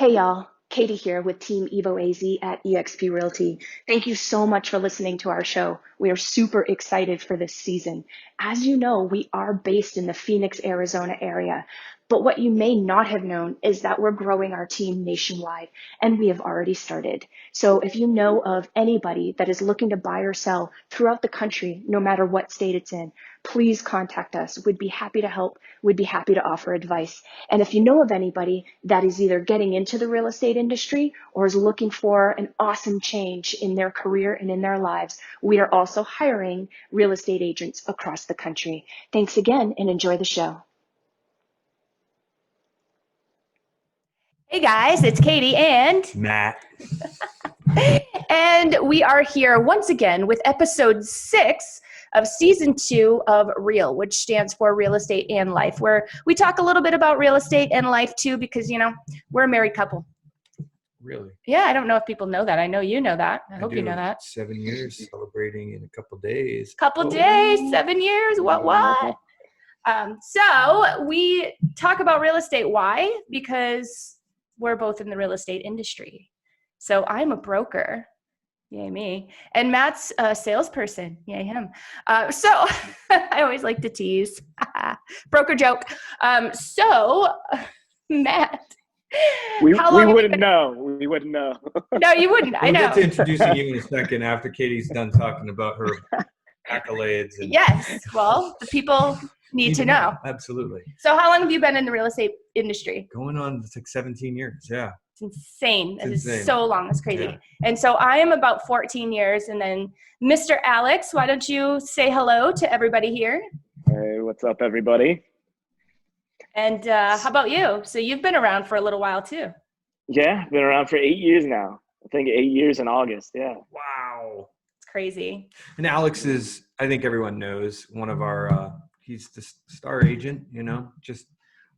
Hey y'all, Katie here with Team EvoAZ at eXp Realty. Thank you so much for listening to our show. We are super excited for this season. As you know, we are based in the Phoenix, Arizona area, but what you may not have known is that we're growing our team nationwide, and we have already started. So if you know of anybody that is looking to buy or sell throughout the country, no matter what state it's in, please contact us. We'd be happy to help. We'd be happy to offer advice. And if you know of anybody that is either getting into the real estate industry or is looking for an awesome change in their career and in their lives, we are also hiring real estate agents across the country. Thanks again and enjoy the show. Hey guys, it's Katie and Matt. and we are here once again with episode 6 of season 2 of R.E.A.L, which stands for Real Estate and Life, where we talk a little bit about real estate and life too, because we're a married couple. Really? Yeah, I don't know if people know that. I know you know that. I hope you know that. 7 years celebrating in a couple days. Days, 7 years. What? So we talk about real estate. Why? Because we're both in the real estate industry. So I'm a broker. Yay me. And Matt's a salesperson. Yay him. So I always like to tease. Broker joke. So Matt. We wouldn't know. We wouldn't know. No, you wouldn't. I know. We'll get to introducing you in a second after Katie's done talking about her accolades. And Yes. Well, the people need to know. Absolutely. So how long have you been in the real estate industry? Going on, it's like 17 years. Yeah. It's insane. It's insane. So long. It's crazy. Yeah. And so I am about 14 years. And then Mr. Alex, why don't you say hello to everybody here? Hey, what's up, everybody? And how about you? So you've been around for a little while too. Yeah, been around for 8 years now. I think 8 years in August. Yeah. Wow. It's crazy. And Alex is, I think everyone knows, one of our, he's the star agent, just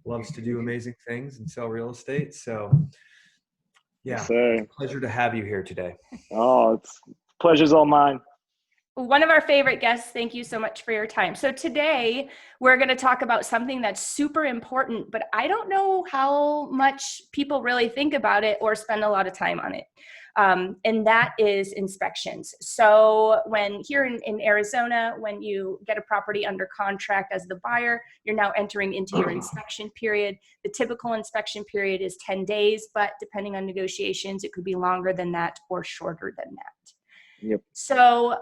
loves to do amazing things and sell real estate. So yeah, Yes, sir. it's a pleasure to have you here today. Oh, pleasure's all mine. One of our favorite guests, thank you so much for your time. So today we're going to talk about something that's super important, but I don't know how much people really think about it or spend a lot of time on it. And that is inspections. So when here in Arizona, when you get a property under contract as the buyer, you're now entering into your inspection period. The typical inspection period is 10 days, but depending on negotiations, it could be longer than that or shorter than that. Yep. So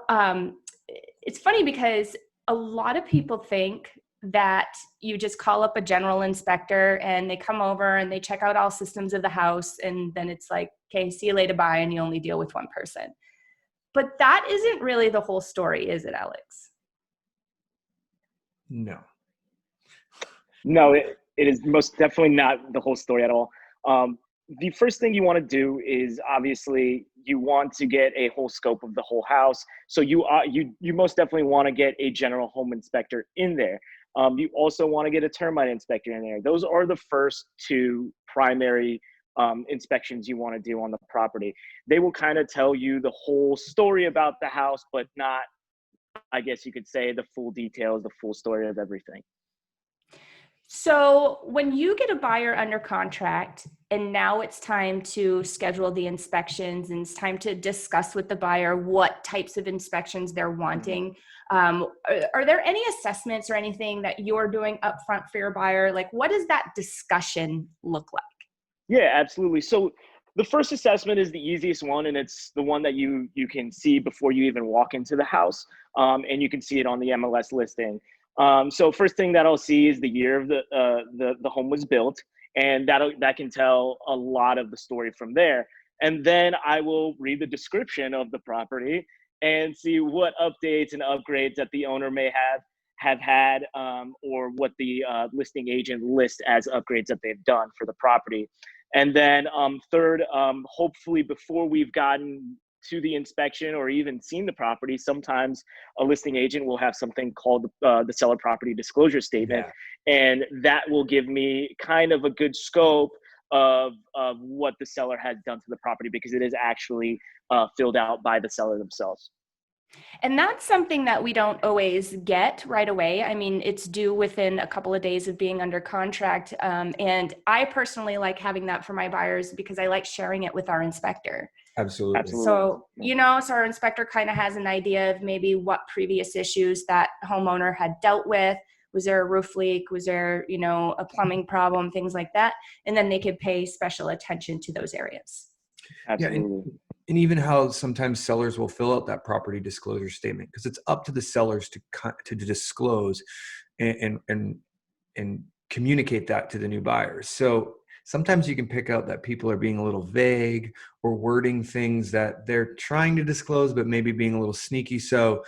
it's funny because a lot of people think that you just call up a general inspector and they come over and they check out all systems of the house and then it's like, okay, see you later, bye, and you only deal with one person. But that isn't really the whole story, is it, Alex? No. No, it is most definitely not the whole story at all. The first thing you want to do is obviously you want to get a whole scope of the whole house. So you most definitely want to get a general home inspector in there. You also want to get a termite inspector in there. Those are the first two primary inspections you want to do on the property. They will kind of tell you the whole story about the house, but not, I guess you could say, the full details, the full story of everything. So when you get a buyer under contract and now it's time to schedule the inspections and it's time to discuss with the buyer what types of inspections they're wanting, are there any assessments or anything that you're doing upfront for your buyer? Like, what does that discussion look like? Yeah, absolutely. So the first assessment is the easiest one, and it's the one that you can see before you even walk into the house, and you can see it on the MLS listing. So first thing that I'll see is the year of the home was built, and that can tell a lot of the story from there. And then I will read the description of the property and see what updates and upgrades that the owner may have had, or what the listing agent lists as upgrades that they've done for the property. And then third, hopefully before we've gotten to the inspection or even seen the property, sometimes a listing agent will have something called the seller property disclosure statement. Yeah. And that will give me kind of a good scope of what the seller has done to the property, because it is actually filled out by the seller themselves. And that's something that we don't always get right away. I mean, it's due within a couple of days of being under contract. And I personally like having that for my buyers because I like sharing it with our inspector. Absolutely. So, so our inspector kind of has an idea of maybe what previous issues that homeowner had dealt with. Was there a roof leak? Was there, a plumbing problem, things like that? And then they could pay special attention to those areas. Absolutely. Yeah, and even how sometimes sellers will fill out that property disclosure statement, because it's up to the sellers to disclose and communicate that to the new buyers. So sometimes you can pick out that people are being a little vague or wording things that they're trying to disclose, but maybe being a little sneaky. So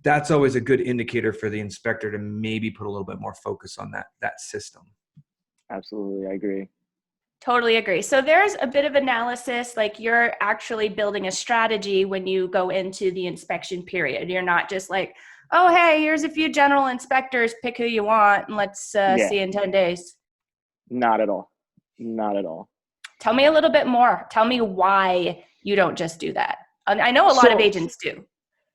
that's always a good indicator for the inspector to maybe put a little bit more focus on that system. Absolutely. I agree. Totally agree. So there's a bit of analysis, like you're actually building a strategy when you go into the inspection period. You're not just like, oh, hey, here's a few general inspectors, pick who you want, and let's see you in 10 days. Not at all. Not at all. Tell me a little bit more. Tell me why you don't just do that. I know a lot of agents do.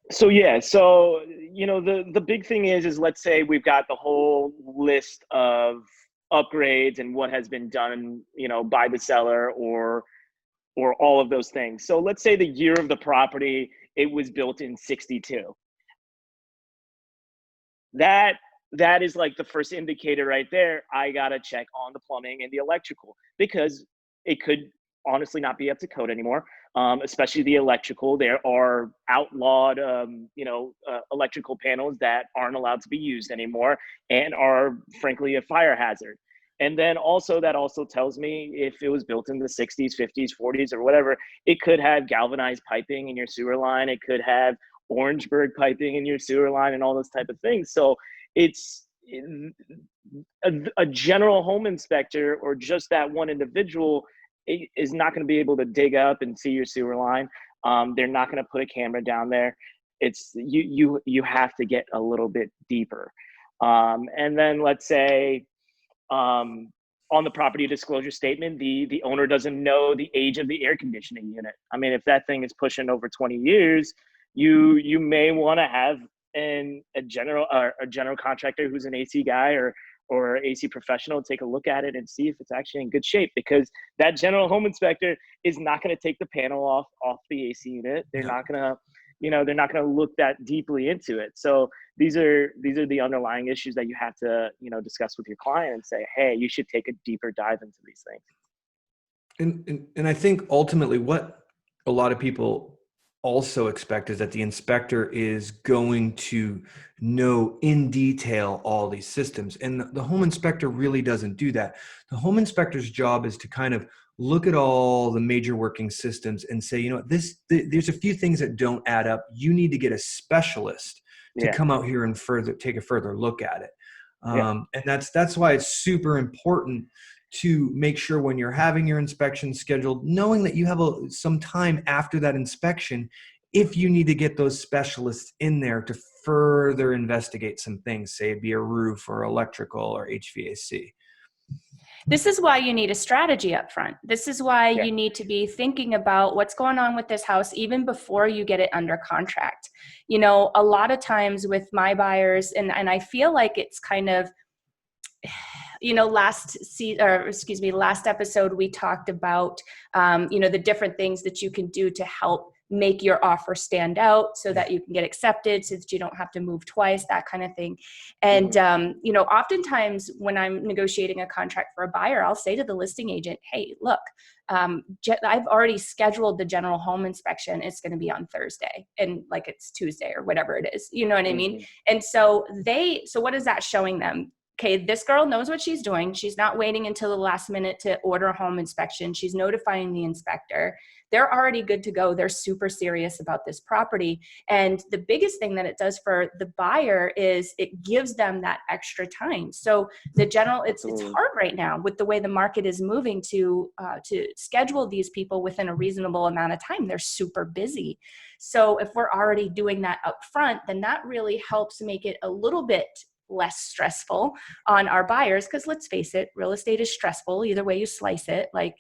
So the big thing is let's say we've got the whole list of upgrades and what has been done, by the seller or all of those things. So let's say the year of the property, it was built in 62. That is like the first indicator right there. I got to check on the plumbing and the electrical, because it could honestly not be up to code anymore. Especially the electrical. There are outlawed, electrical panels that aren't allowed to be used anymore and are frankly a fire hazard. And then that also tells me if it was built in the 60s, 50s, 40s, or whatever, it could have galvanized piping in your sewer line. It could have Orangeburg piping in your sewer line and all those type of things. So it's a general home inspector or just that one individual is not going to be able to dig up and see your sewer line. They're not going to put a camera down there. It's you have to get a little bit deeper. And then let's say on the property disclosure statement, the owner doesn't know the age of the air conditioning unit. I mean, if that thing is pushing over 20 years, you may want to have a general contractor who's an AC guy or AC professional take a look at it and see if it's actually in good shape, because that general home inspector is not going to take the panel off the AC unit. They're not going to look that deeply into it. So these are the underlying issues that you have to, discuss with your client and say, hey, you should take a deeper dive into these things. And I think ultimately what a lot of people also expect is that the inspector is going to know in detail all these systems. And the home inspector really doesn't do that. The home inspector's job is to kind of look at all the major working systems and say, there's a few things that don't add up. You need to get a specialist to come out here and take a further look at it. And that's why it's super important to make sure when you're having your inspection scheduled, knowing that you have some time after that inspection, if you need to get those specialists in there to further investigate some things, say it be a roof or electrical or HVAC. This is why you need a strategy up front. This is why you need to be thinking about what's going on with this house even before you get it under contract. A lot of times with my buyers, and I feel like it's kind of, last episode, we talked about, the different things that you can do to help make your offer stand out so that you can get accepted, so that you don't have to move twice, that kind of thing. And, oftentimes when I'm negotiating a contract for a buyer, I'll say to the listing agent, hey, look, I've already scheduled the general home inspection. It's going to be on Thursday, and like it's Tuesday or whatever it is, you know what I mean? And so what is that showing them? Okay, this girl knows what she's doing. She's not waiting until the last minute to order a home inspection. She's notifying the inspector. They're already good to go. They're super serious about this property. And the biggest thing that it does for the buyer is it gives them that extra time. So it's hard right now with the way the market is moving to schedule these people within a reasonable amount of time. They're super busy. So if we're already doing that up front, then that really helps make it a little bit less stressful on our buyers, because let's face it, real estate is stressful either way you slice it. Like,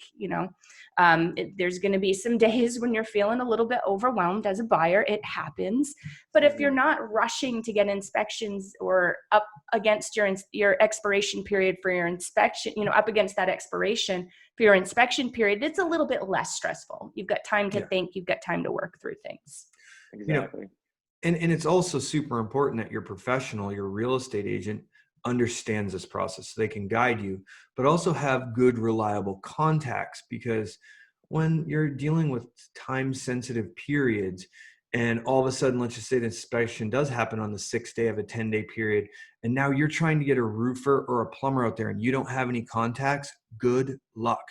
there's going to be some days when you're feeling a little bit overwhelmed as a buyer. It happens. But if you're not rushing to get inspections or up against your expiration period for your inspection, up against that expiration for your inspection period, it's a little bit less stressful. You've got time to think, you've got time to work through things. Exactly. And it's also super important that your professional, your real estate agent, understands this process so they can guide you, but also have good, reliable contacts, because when you're dealing with time sensitive periods and all of a sudden, let's just say the inspection does happen on the 6th day of a 10-day period, and now you're trying to get a roofer or a plumber out there and you don't have any contacts, good luck.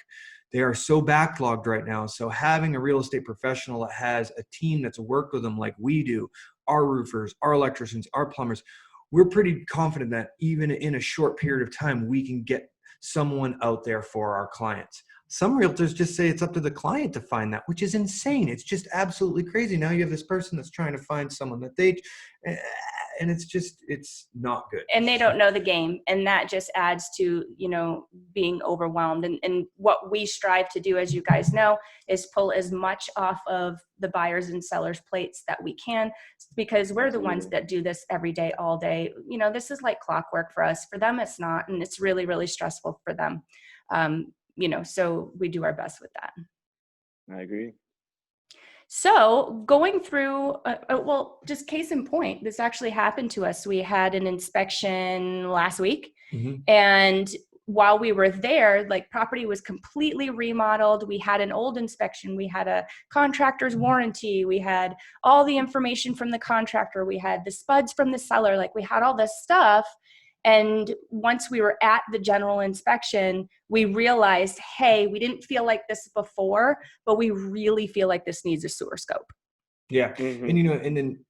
They are so backlogged right now. So having a real estate professional that has a team that's worked with them like we do, our roofers, our electricians, our plumbers, we're pretty confident that even in a short period of time, we can get someone out there for our clients. Some realtors just say it's up to the client to find that, which is insane. It's just absolutely crazy. Now you have this person that's trying to find someone that and it's not good. And they don't know the game. And that just adds to, being overwhelmed. And what we strive to do, as you guys know, is pull as much off of the buyers and sellers' plates that we can, because we're the ones that do this every day, all day. This is like clockwork for us. For them, it's not. And it's really, really stressful for them. So we do our best with that. I agree. So going through, just case in point, this actually happened to us. We had an inspection last week, and while we were there, property was completely remodeled. We had an old inspection. We had a contractor's warranty. We had all the information from the contractor. We had the spuds from the seller. We had all this stuff. And once we were at the general inspection, we realized, hey, we didn't feel like this before, but we really feel like this needs a sewer scope. Yeah. And, and then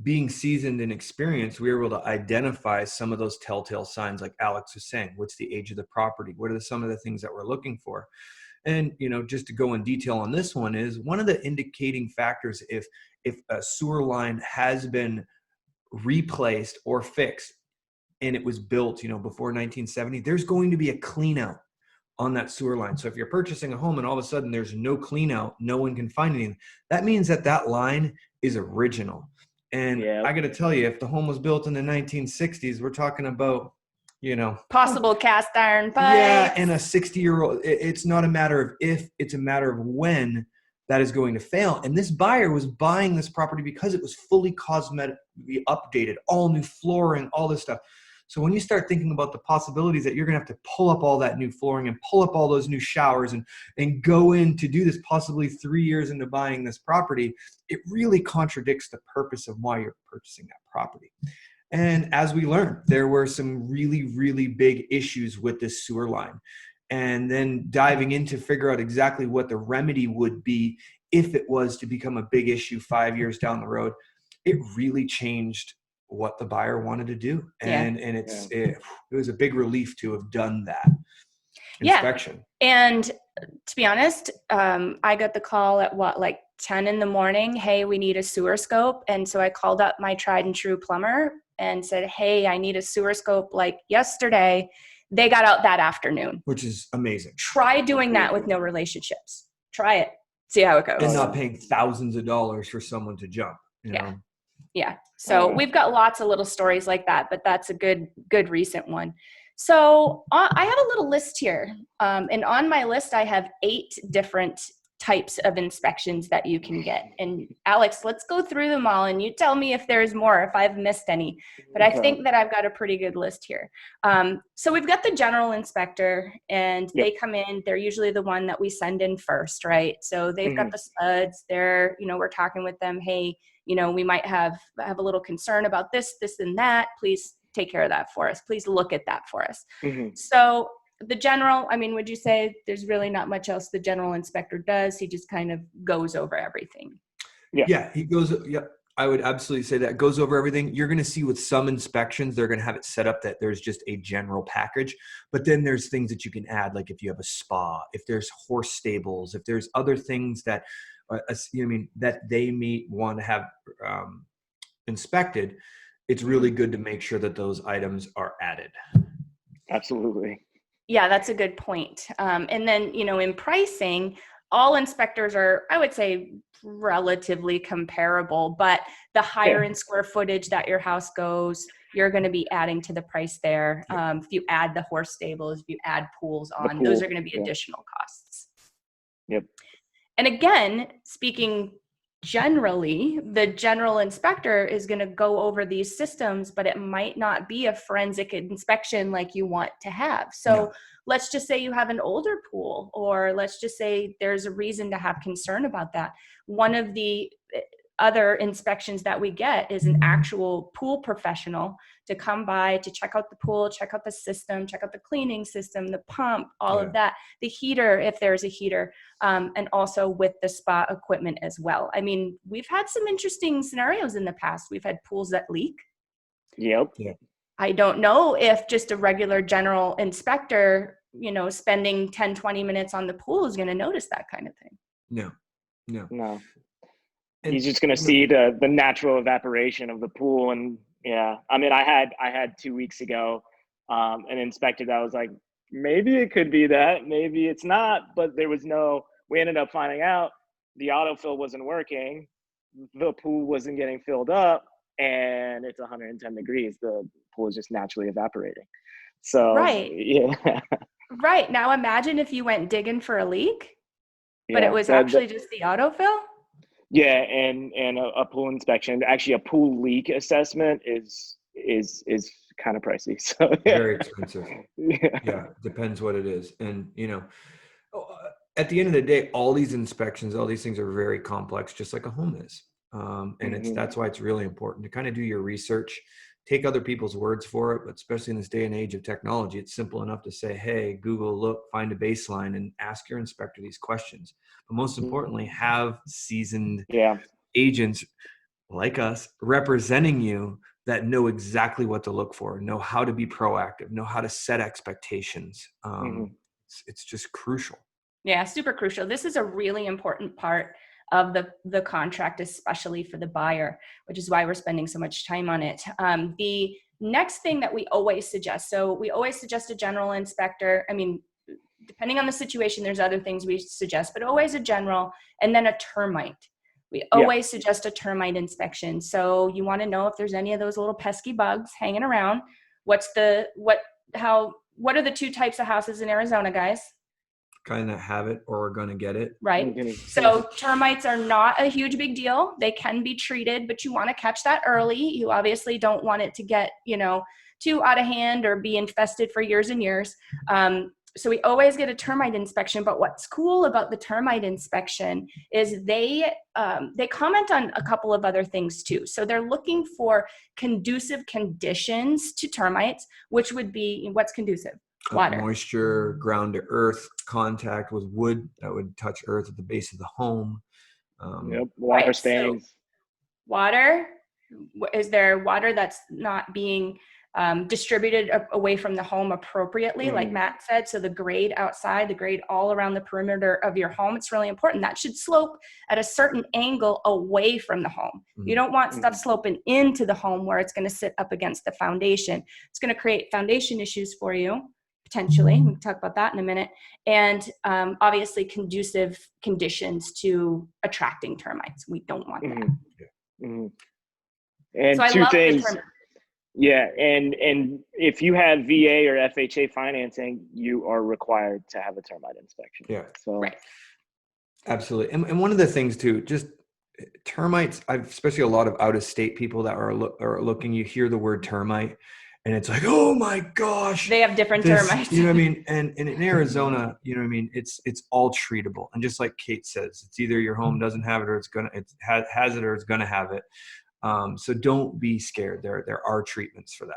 being seasoned and experienced, we were able to identify some of those telltale signs, like Alex was saying. What's the age of the property? What are some of the things that we're looking for? And, just to go in detail on this one is one of the indicating factors if a sewer line has been replaced or fixed, and it was built, before 1970, there's going to be a clean out on that sewer line. So if you're purchasing a home and all of a sudden there's no clean out, no one can find anything, that means that line is original. And I got to tell you, if the home was built in the 1960s, we're talking about, possible cast iron pipes. Yeah, and a 60-year-old, it's not a matter of if, it's a matter of when that is going to fail. And this buyer was buying this property because it was fully cosmetically updated, all new flooring, all this stuff. So when you start thinking about the possibilities that you're going to have to pull up all that new flooring and pull up all those new showers and go in to do this possibly 3 years into buying this property, it really contradicts the purpose of why you're purchasing that property. And as we learned, there were some really, really big issues with this sewer line. And then diving in to figure out exactly what the remedy would be if it was to become a big issue 5 years down the road, it really changed what the buyer wanted to do. And it was a big relief to have done that inspection. And to be honest, I got the call at 10 in the morning. Hey, we need a sewer scope. And so I called up my tried and true plumber and said, hey, I need a sewer scope yesterday. They got out that afternoon. Which is amazing. Try doing that with no relationships. Try it. See how it goes. And not paying thousands of dollars for someone to jump. Yeah. So we've got lots of little stories like that, but that's a good recent one. So I have a little list here. And on my list, I have 8 different types of inspections that you can get. And Alex, let's go through them all and you tell me if there's more, if I've missed any, but I think that I've got a pretty good list here. So we've got the general inspector and they come in, they're usually the one that we send in first, right? So they've got the spuds, they're, we're talking with them. Hey, we might have a little concern about this and that. Please take care of that for us. Please look at that for us. So the general, would you say there's really not much else the general inspector does? He just kind of goes over everything. Yeah, he goes, I would absolutely say that goes over everything. You're going to see with some inspections, they're going to have it set up that there's just a general package, but then there's things that you can add, like if you have a spa, if there's horse stables, if there's other things that, that they may want to have inspected. it's really good to make sure that those items are added. Absolutely. Yeah, that's a good point. And then, in pricing, all inspectors are, I would say, relatively comparable, but the higher in square footage that your house goes, you're going to be adding to the price there. If you add the horse stables, if you add pools on, those are going to be additional costs. Yep. And again, speaking generally, the general inspector is going to go over these systems, but it might not be a forensic inspection like you want to have. So let's just say you have an older pool, or let's just say there's a reason to have concern about that. One of the other inspections that we get is an actual pool professional to come by to check out the pool, check out the system, check out the cleaning system, the pump, all of that, the heater, if there's a heater, and also with the spa equipment as well. I mean, we've had some interesting scenarios in the past. We've had pools that leak. Yep. I don't know if just a regular general inspector, spending 10, 20 minutes on the pool is going to notice that kind of thing. No. And, he's just going to see the natural evaporation of the pool. And I mean, I had 2 weeks ago an inspector that was like, maybe it could be that, maybe it's not, but we ended up finding out the autofill wasn't working, the pool wasn't getting filled up, and it's 110 degrees. The pool is just naturally evaporating. So right. Now imagine if you went digging for a leak, but it was actually just the autofill. Yeah, and a pool inspection, actually a pool leak assessment is kind of pricey. So very expensive. Depends what it is. And at the end of the day, all these inspections, all these things are very complex, just like a home is. And that's why it's really important to kind of do your research, take other people's words for it, but especially in this day and age of technology, it's simple enough to say, hey, Google, look, find a baseline and ask your inspector these questions. But most importantly, have seasoned agents like us representing you that know exactly what to look for, know how to be proactive, know how to set expectations. It's just crucial. Yeah, super crucial. This is a really important part of the contract, especially for the buyer, which is why we're spending so much time on it. The next thing that we always suggest, so we always suggest a general inspector. I mean, depending on the situation, there's other things we suggest, but always a general, and then a termite. We always suggest a termite inspection. So you want to know if there's any of those little pesky bugs hanging around. What are the two types of houses in Arizona, guys? Kind of have it or are going to get it. Right. So termites are not a huge big deal. They can be treated, but you want to catch that early. You obviously don't want it to get, too out of hand or be infested for years and years. So we always get a termite inspection, but what's cool about the termite inspection is they comment on a couple of other things too. So they're looking for conducive conditions to termites, which would be, what's conducive? Water. Moisture, ground to earth, contact with wood that would touch earth at the base of the home. Water stains. So water, is there water that's not being distributed away from the home appropriately, like Matt said? So the grade outside, the grade all around the perimeter of your home, it's really important. That should slope at a certain angle away from the home. You don't want stuff sloping into the home where it's going to sit up against the foundation. It's going to create foundation issues for you, potentially. We can talk about that in a minute. And obviously conducive conditions to attracting termites. We don't want that. And so two things. And if you have VA or FHA financing, you are required to have a termite inspection. Absolutely. And one of the things too, just termites, especially a lot of out-of-state people that are looking, you hear the word termite and it's like, oh my gosh, they have different termites. You know what I mean? And in Arizona, you know what I mean? It's all treatable. And just like Kate says, it's either your home doesn't have it or it has it or it's going to have it. So don't be scared. There are treatments for that.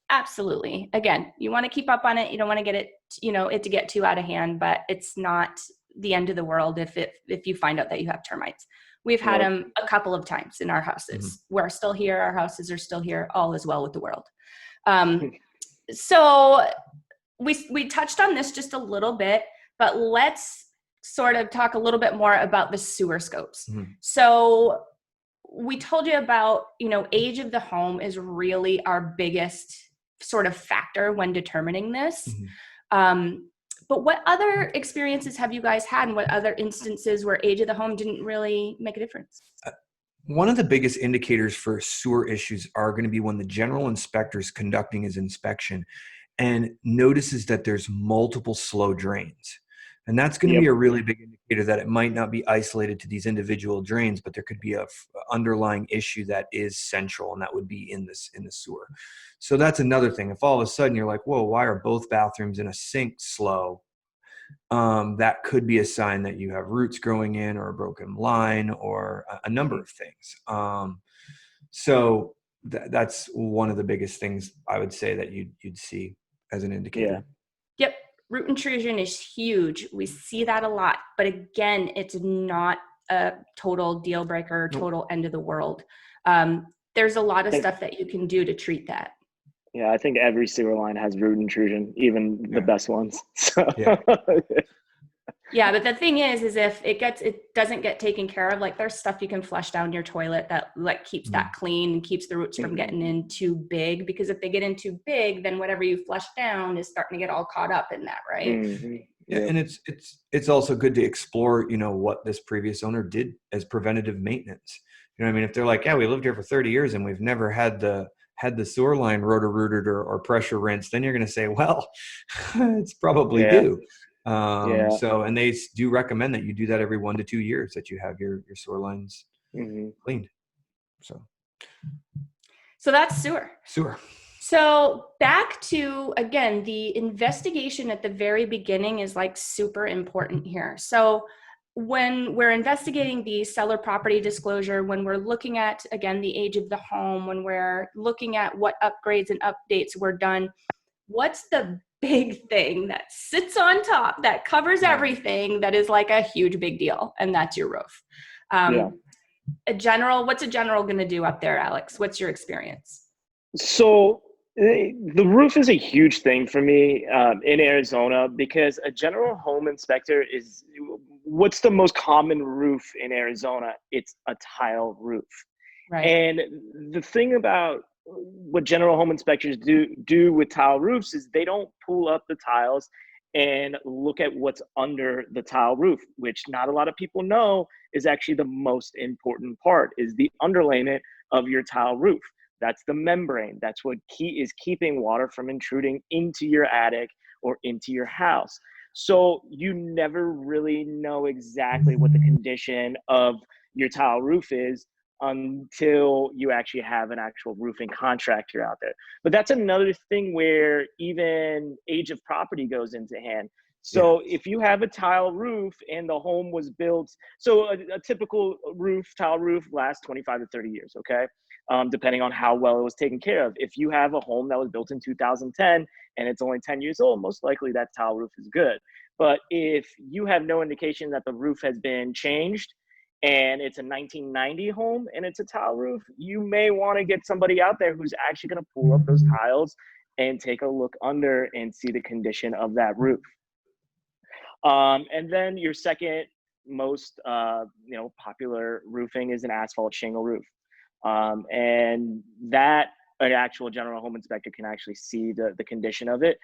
Absolutely. Again, you want to keep up on it. You don't want to get it, it to get too out of hand, but it's not the end of the world if you find out that you have termites. We've had them a couple of times in our houses. We're still here. Our houses are still here. All is well with the world. So we touched on this just a little bit, but let's sort of talk a little bit more about the sewer scopes. So we told you about, age of the home is really our biggest sort of factor when determining this. But what other experiences have you guys had, and what other instances where age of the home didn't really make a difference? One of the biggest indicators for sewer issues are going to be when the general inspector is conducting his inspection and notices that there's multiple slow drains. And that's going to be a really big indicator that it might not be isolated to these individual drains, but there could be a underlying issue that is central, and that would be in the sewer. So that's another thing. If all of a sudden you're like, whoa, why are both bathrooms in a sink slow? That could be a sign that you have roots growing in, or a broken line, or a number of things. So that's one of the biggest things I would say that you'd see as an indicator. Yep. Root intrusion is huge. We see that a lot, but again, it's not a total deal breaker, total end of the world. There's a lot of stuff that you can do to treat that. Yeah, I think every sewer line has root intrusion, even the best ones. So. Yeah, but the thing is if it doesn't get taken care of, like there's stuff you can flush down your toilet that like keeps that clean and keeps the roots from getting in too big, because if they get in too big, then whatever you flush down is starting to get all caught up in that, right? Yeah, and it's also good to explore, what this previous owner did as preventative maintenance. You know what I mean? If they're like, yeah, we lived here for 30 years and we've never had the sewer line rotor-rooted or pressure rinsed, then you're going to say, well, it's probably due. So, and they do recommend that you do that every 1 to 2 years, that you have your sewer lines cleaned. So that's sewer. So back to, again, the investigation at the very beginning is like super important here. So when we're investigating the seller property disclosure, when we're looking at, again, the age of the home, when we're looking at what upgrades and updates were done, what's the big thing that sits on top, that covers everything, that is like a huge big deal? And that's your roof. What's a general going to do up there, Alex? What's your experience? So the roof is a huge thing for me in Arizona, because a general home inspector what's the most common roof in Arizona? It's a tile roof. Right. And the thing about what general home inspectors do with tile roofs is they don't pull up the tiles and look at what's under the tile roof, which not a lot of people know is actually the most important part, is the underlayment of your tile roof. That's the membrane. That's what is keeping water from intruding into your attic or into your house. So you never really know exactly what the condition of your tile roof is until you actually have an actual roofing contractor out there. But that's another thing where even age of property goes into hand. So if you have a tile roof and the home was built, so a typical tile roof lasts 25 to 30 years, okay? Depending on how well it was taken care of. If you have a home that was built in 2010 and it's only 10 years old, most likely that tile roof is good. But if you have no indication that the roof has been changed and it's a 1990 home and it's a tile roof, you may want to get somebody out there who's actually going to pull up those tiles and take a look under and see the condition of that roof. And then your second most popular roofing is an asphalt shingle roof. And that an actual general home inspector can actually see the condition of it,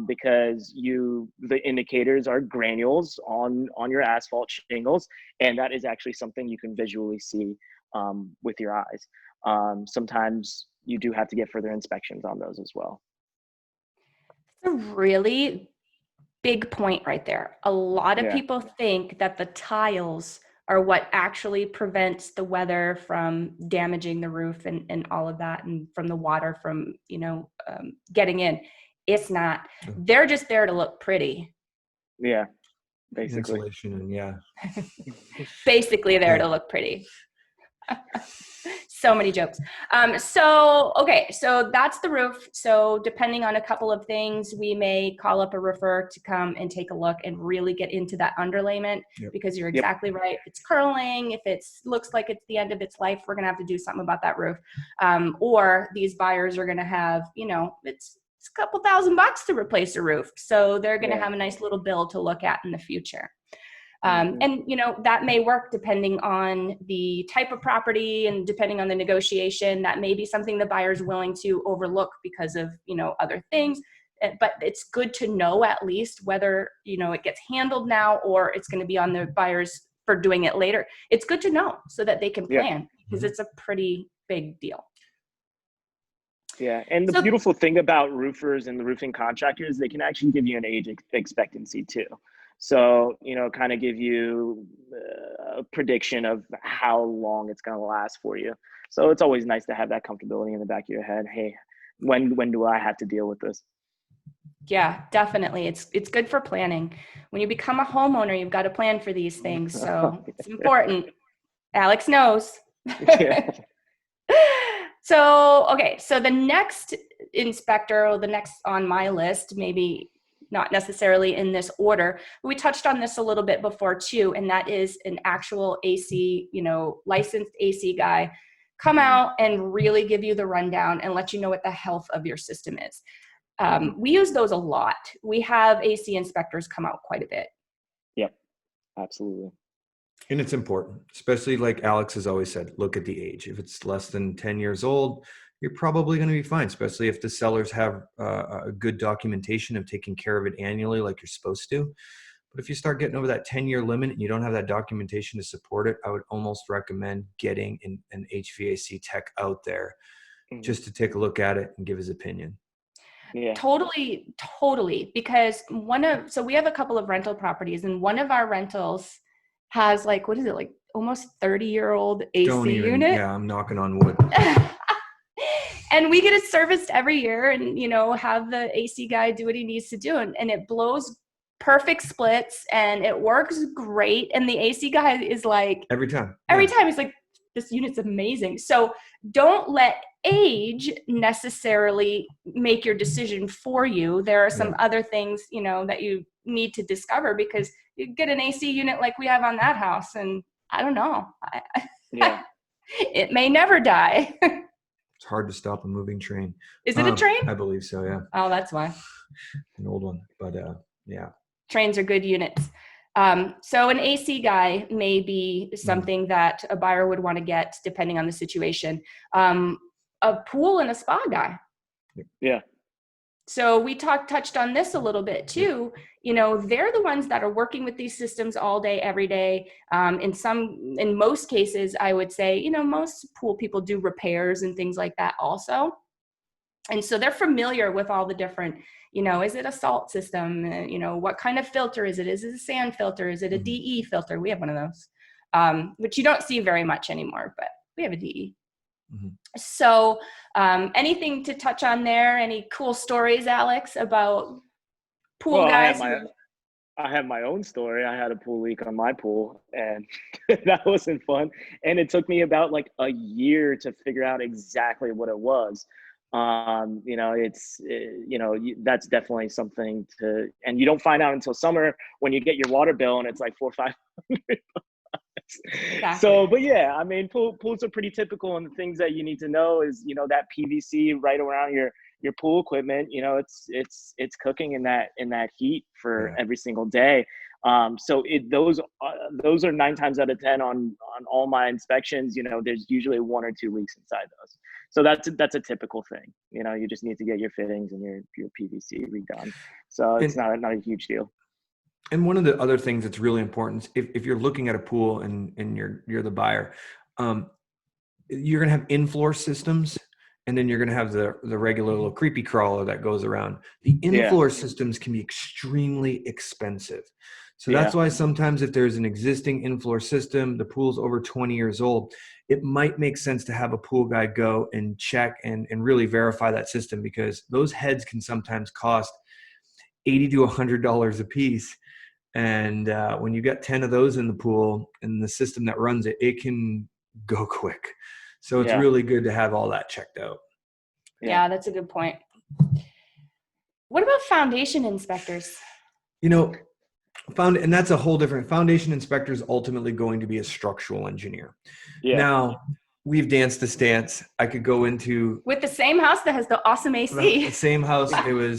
because the indicators are granules on your asphalt shingles, and that is actually something you can visually see with your eyes. Sometimes you do have to get further inspections on those as well. That's a really big point right there. A lot of people think that the tiles are what actually prevents the weather from damaging the roof and all of that, and from the water from getting in. It's not. They're just there to look pretty. Yeah, basically. Insulation and basically there to look pretty. So many jokes. So that's the roof. So depending on a couple of things, we may call up a roofer to come and take a look and really get into that underlayment, because you're exactly right. If it's curling, if it looks like it's the end of its life, we're going to have to do something about that roof. Or these buyers are going to have, it's a couple $1,000 to replace a roof. So they're going to have a nice little bill to look at in the future. And, that may work depending on the type of property and depending on the negotiation. That may be something the buyer's willing to overlook because of, other things. But it's good to know at least whether, it gets handled now or it's going to be on the buyers for doing it later. It's good to know so that they can plan because it's a pretty big deal. Yeah, and the beautiful thing about roofers and the roofing contractors, they can actually give you an age expectancy too. So, kind of give you a prediction of how long it's going to last for you. So it's always nice to have that comfortability in the back of your head. Hey, when do I have to deal with this? Yeah, definitely. It's good for planning. When you become a homeowner, you've got to plan for these things. So it's important. Alex knows. Yeah. So the next inspector, or the next on my list, maybe not necessarily in this order, but we touched on this a little bit before too, and that is an actual AC, licensed AC guy come out and really give you the rundown and let you know what the health of your system is. We use those a lot. We have AC inspectors come out quite a bit. Yep, absolutely. And it's important, especially like Alex has always said, look at the age. If it's less than 10 years old, you're probably going to be fine, especially if the sellers have a good documentation of taking care of it annually like you're supposed to. But if you start getting over that 10-year limit and you don't have that documentation to support it, I would almost recommend getting an HVAC tech out there just to take a look at it and give his opinion. Yeah. Totally. Because we have a couple of rental properties, and one of our rentals has almost 30-year-old AC unit. Yeah, I'm knocking on wood. And we get it serviced every year and, have the AC guy do what he needs to do. And it blows perfect splits and it works great. And the AC guy is like, every time he's like, this unit's amazing. So don't let age necessarily make your decision for you. There are some other things, that you need to discover, because you get an AC unit like we have on that house, and I don't know. It may never die. It's hard to stop a moving train. Is it a train? I believe so, yeah. Oh, that's why. An old one, but yeah. Trains are good units. So an AC guy may be something that a buyer would want to get depending on the situation. A pool and a spa guy. Yeah. So we touched on this a little bit too. They're the ones that are working with these systems all day, every day. In most cases, I would say, most pool people do repairs and things like that also. And so they're familiar with all the different, is it a salt system? What kind of filter is it? Is it a sand filter? Is it a DE filter? We have one of those, which you don't see very much anymore, but we have a DE. So anything to touch on there? Any cool stories, Alex, about pool guys? I have my own story. I had a pool leak on my pool, and that wasn't fun. And it took me about a year to figure out exactly what it was. That's definitely something and you don't find out until summer when you get your water bill and it's like $400 or $500. Exactly. So, but yeah, I mean, pools are pretty typical, and the things that you need to know is, that PVC right around your pool equipment, it's cooking in that heat for every single day. So those are 9 times out of 10 on all my inspections. There's usually 1 or 2 leaks inside those. So that's a typical thing. You just need to get your fittings and your PVC redone. So it's not a huge deal. And one of the other things that's really important, if you're looking at a pool and you're the buyer, you're going to have in-floor systems, and then you're going to have the regular little creepy crawler that goes around. The in-floor systems can be extremely expensive. So that's why sometimes if there's an existing in-floor system, the pool's over 20 years old, it might make sense to have a pool guy go and check and really verify that system, because those heads can sometimes cost $80 to $100 a piece. And when you get 10 of those in the pool and the system that runs it, it can go quick. So it's really good to have all that checked out. Yeah, that's a good point. What about foundation inspectors? And that's a whole different foundation inspector is ultimately going to be a structural engineer. Yeah. Now, we've danced this dance. I could go into with the same house that has the awesome the AC. same house.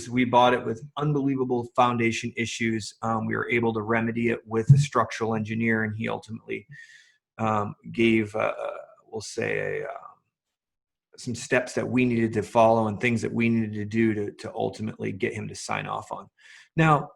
We bought it with unbelievable foundation issues. We were able to remedy it with a structural engineer, and he ultimately gave, we'll say, some steps that we needed to follow and things that we needed to do to ultimately get him to sign off on. Now,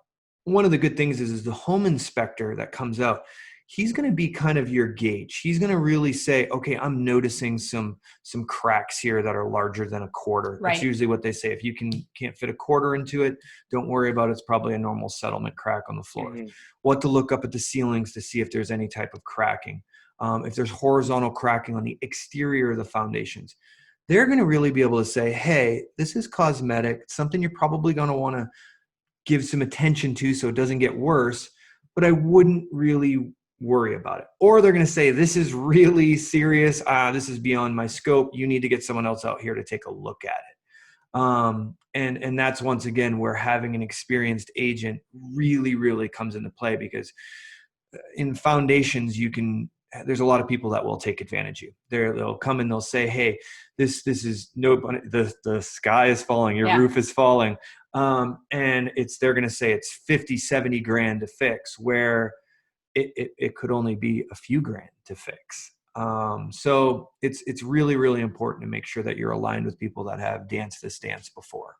one of the good things is the home inspector that comes out, he's going to be kind of your gauge. He's going to really say, okay, I'm noticing some cracks here that are larger than a quarter. Right. That's usually what they say. If you can't fit a quarter into it, don't worry about it. It's probably a normal settlement crack on the floor. Mm-hmm. What to look up at the ceilings to see if there's any type of cracking. If there's horizontal cracking on the exterior of the foundations, they're going to really be able to say, hey, this is cosmetic. It's something you're probably going to want to give some attention to so it doesn't get worse, but I wouldn't really worry about it. Or they're going to say, this is really serious. This is beyond my scope. You need to get someone else out here to take a look at it. And that's once again where having an experienced agent really, really comes into play, because in foundations, there's a lot of people that will take advantage of you. They'll come and they'll say, hey, this is the sky is falling, your roof is falling. And they're going to say it's 50, 70 grand to fix, where it could only be a few grand to fix. So it's really, really important to make sure that you're aligned with people that have danced this dance before.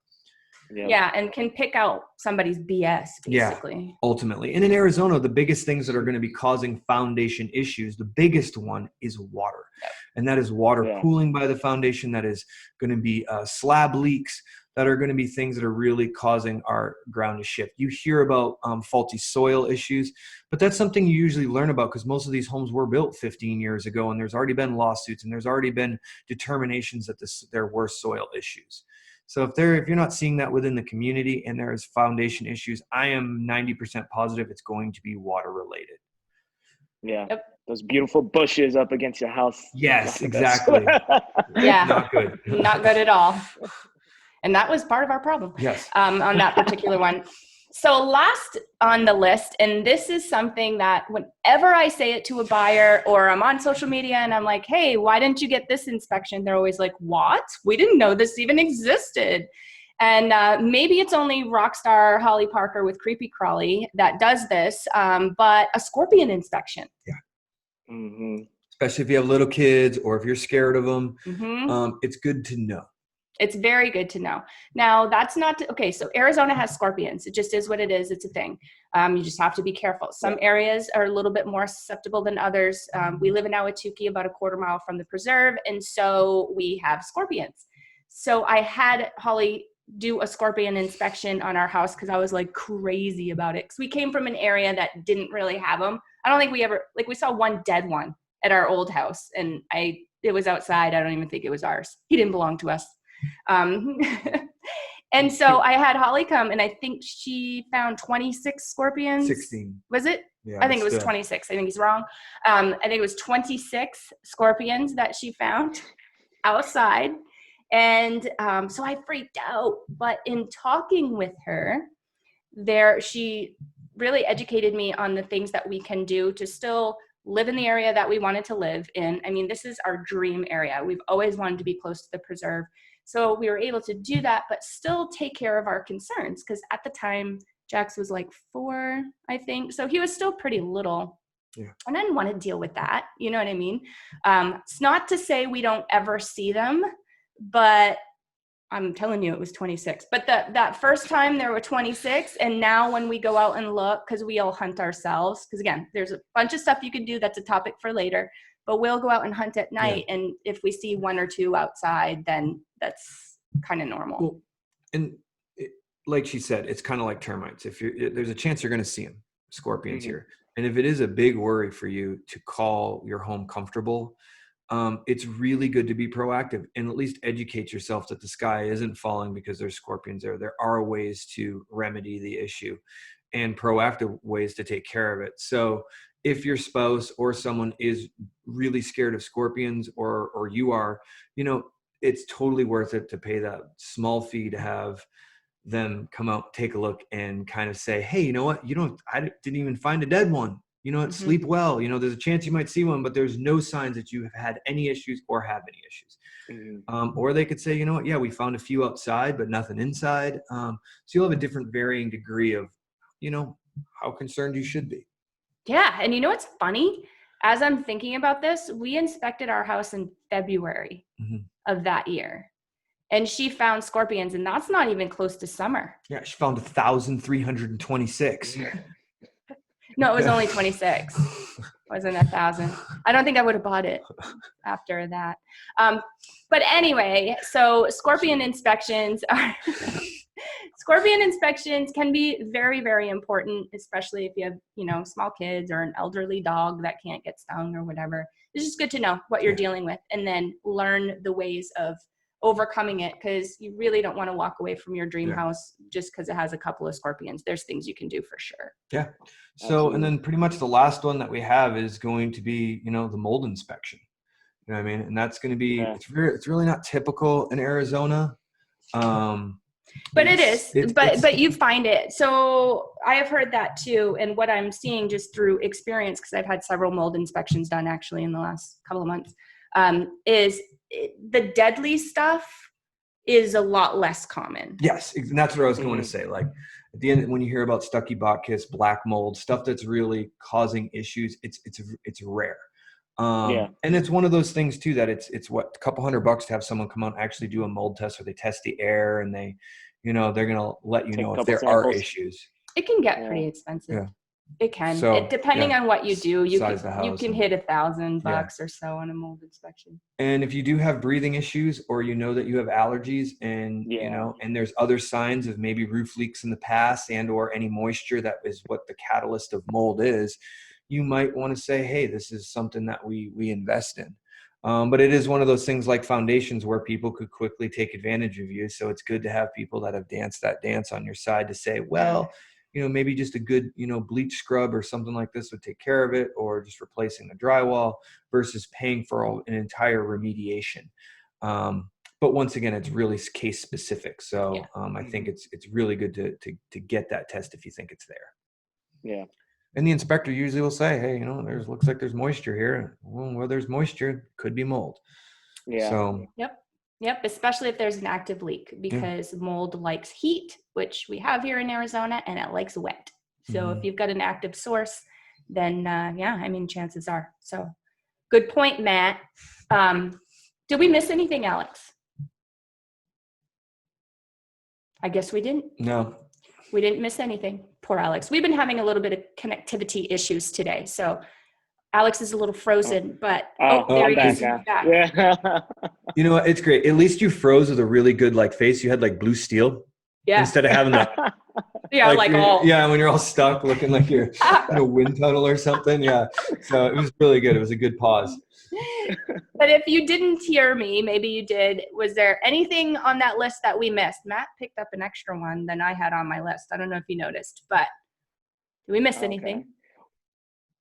Yeah, and can pick out somebody's BS, basically. Yeah, ultimately. And in Arizona, the biggest things that are going to be causing foundation issues, the biggest one is water. Yep. And that is water pooling by the foundation. That is going to be slab leaks. That are going to be things that are really causing our ground to shift. You hear about faulty soil issues, but that's something you usually learn about because most of these homes were built 15 years ago, and there's already been lawsuits and there's already been determinations that there were soil issues. So if you're not seeing that within the community and there's foundation issues, I am 90% positive it's going to be water related. Yeah. Yep. Those beautiful bushes up against your house. Yes, exactly. Yeah. Not good. Not good at all. And that was part of our problem. Yes. On that particular one. So last on the list, and this is something that whenever I say it to a buyer or I'm on social media and I'm like, hey, why didn't you get this inspection? They're always like, what? We didn't know this even existed. And maybe it's only Rockstar Holly Parker with Creepy Crawly that does this, but a scorpion inspection. Yeah. Mm-hmm. Especially if you have little kids or if you're scared of them, it's good to know. It's very good to know. Now, that's not okay. So Arizona has scorpions. It just is what it is. It's a thing. You just have to be careful. Some areas are a little bit more susceptible than others. We live in Ahwatukee, about a quarter mile from the preserve, and so we have scorpions. So I had Holly do a scorpion inspection on our house because I was like crazy about it. Because we came from an area that didn't really have them. I don't think we saw one dead one at our old house, and it was outside. I don't even think it was ours. He didn't belong to us. And so I had Holly come, and I think she found 26 scorpions. 16. Was it? Yeah, I think it was 26. I think he's wrong. I think it was 26 scorpions that she found outside. And so I freaked out. But in talking with her, she really educated me on the things that we can do to still live in the area that we wanted to live in. I mean, this is our dream area. We've always wanted to be close to the preserve. So we were able to do that, but still take care of our concerns. Because at the time, Jax was like 4, I think. So he was still pretty little. Yeah. And I didn't want to deal with that. You know what I mean? It's not to say we don't ever see them, but I'm telling you, it was 26. But that first time there were 26. And now when we go out and look, because we all hunt ourselves, because again, there's a bunch of stuff you can do that's a topic for later. But we'll go out and hunt at night, and if we see 1 or 2 outside, then that's kind of normal. Well, and like she said, it's kind of like termites. There's a chance you're going to see them, scorpions here. And if it is a big worry for you to call your home comfortable, it's really good to be proactive and at least educate yourself that the sky isn't falling because there's scorpions there. There are ways to remedy the issue and proactive ways to take care of it. So if your spouse or someone is really scared of scorpions or you are, it's totally worth it to pay that small fee to have them come out, take a look and kind of say, hey, you know what? I didn't even find a dead one. you know what, sleep well. You know, there's a chance you might see one, but there's no signs that you have had any issues or have any issues. Or they could say, you know what, yeah, we found a few outside, but nothing inside. So you'll have a different varying degree of, you know, how concerned you should be. Yeah. And you know what's funny? As I'm thinking about this, we inspected our house in February of that year. And she found scorpions, and that's not even close to summer. Yeah, she found 1,326. No, it was only 26. It wasn't 1,000. I don't think I would have bought it after that. But anyway, so scorpion inspections can be very, very important, especially if you have, you know, small kids or an elderly dog that can't get stung or whatever. It's just good to know what you're dealing with and then learn the ways of overcoming it, because you really don't want to walk away from your dream house just because it has a couple of scorpions. There's things you can do for sure. Yeah. So, and then pretty much the last one that we have is going to be, you know, the mold inspection. You know what I mean? And that's going to be, it's really not typical in Arizona. But it is, but you find it. So I have heard that too. And what I'm seeing just through experience, because I've had several mold inspections done actually in the last couple of months, is the deadly stuff is a lot less common. Yes. And that's what I was going to say. Like at the end, when you hear about Stachybotrys, black mold, stuff that's really causing issues, it's rare. And it's one of those things too, that it's what, a couple $100 to have someone come out and actually do a mold test where they test the air and they, you know, they're going to let you know if there are issues. It can get pretty expensive. Yeah. It can. So, depending on what you do, you can hit $1,000 or so on a mold inspection. And if you do have breathing issues, or you know that you have allergies, and you know, and there's other signs of maybe roof leaks in the past and or any moisture that is what the catalyst of mold is, you might want to say, hey, this is something that we invest in. But it is one of those things like foundations where people could quickly take advantage of you. So it's good to have people that have danced that dance on your side to say, well, you know, maybe just a good, you know, bleach scrub or something like this would take care of it, or just replacing the drywall versus paying for an entire remediation. But once again, it's really case specific. So I think it's really good to get that test if you think it's there. Yeah. And the inspector usually will say, hey, you know, looks like there's moisture here. Well, where there's moisture, could be mold. Yeah. So. Yep. Especially if there's an active leak, because mold likes heat, which we have here in Arizona, and it likes wet. So if you've got an active source, then I mean, chances are. So good point, Matt. Did we miss anything, Alex? I guess we didn't. No. We didn't miss anything. Poor Alex. We've been having a little bit of connectivity issues today. So Alex is a little frozen, but there he is. Back. Yeah. You know what? It's great. At least you froze with a really good like face. You had like blue steel. Yeah. Instead of having that. When you're all stuck looking like you're in a wind tunnel or something. Yeah. So it was really good. It was a good pause. But if you didn't hear me, maybe you did. Was there anything on that list that we missed? Matt picked up an extra one than I had on my list. I don't know if you noticed, but did we miss anything?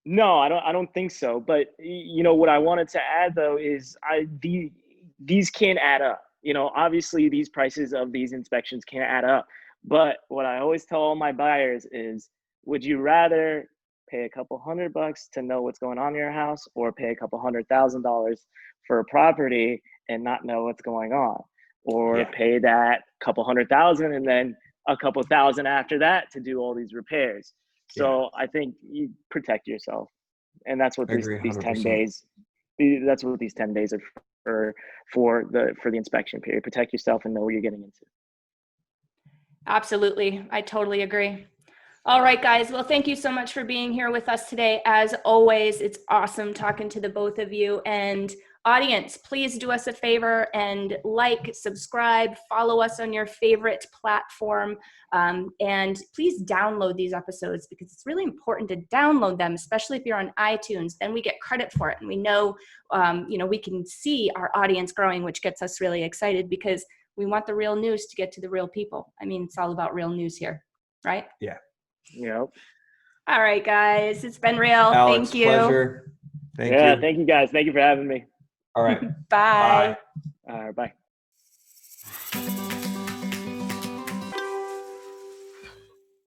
No, I don't think so. But you know what I wanted to add though is these can add up. You know, obviously these prices of these inspections can add up. But what I always tell all my buyers is, would you rather pay a couple $100 to know what's going on in your house, or pay a couple $100,000 for a property and not know what's going on, or pay that couple $100,000 and then a couple thousand after that to do all these repairs? So I think you protect yourself, and that's what these 10 days. That's what these 10 days are for the inspection period. Protect yourself and know what you're getting into. Absolutely, I totally agree. All right, guys. Well, thank you so much for being here with us today. As always, it's awesome talking to the both of you. And audience, please do us a favor and like, subscribe, follow us on your favorite platform. And please download these episodes, because it's really important to download them, especially if you're on iTunes. Then we get credit for it. And we know, we can see our audience growing, which gets us really excited, because we want the real news to get to the real people. I mean, it's all about real news here, right? Yeah. Yep. All right, guys. It's been real. Alex, thank you. Pleasure. Thank you. Yeah, thank you guys. Thank you for having me. All right. Bye. All right, bye.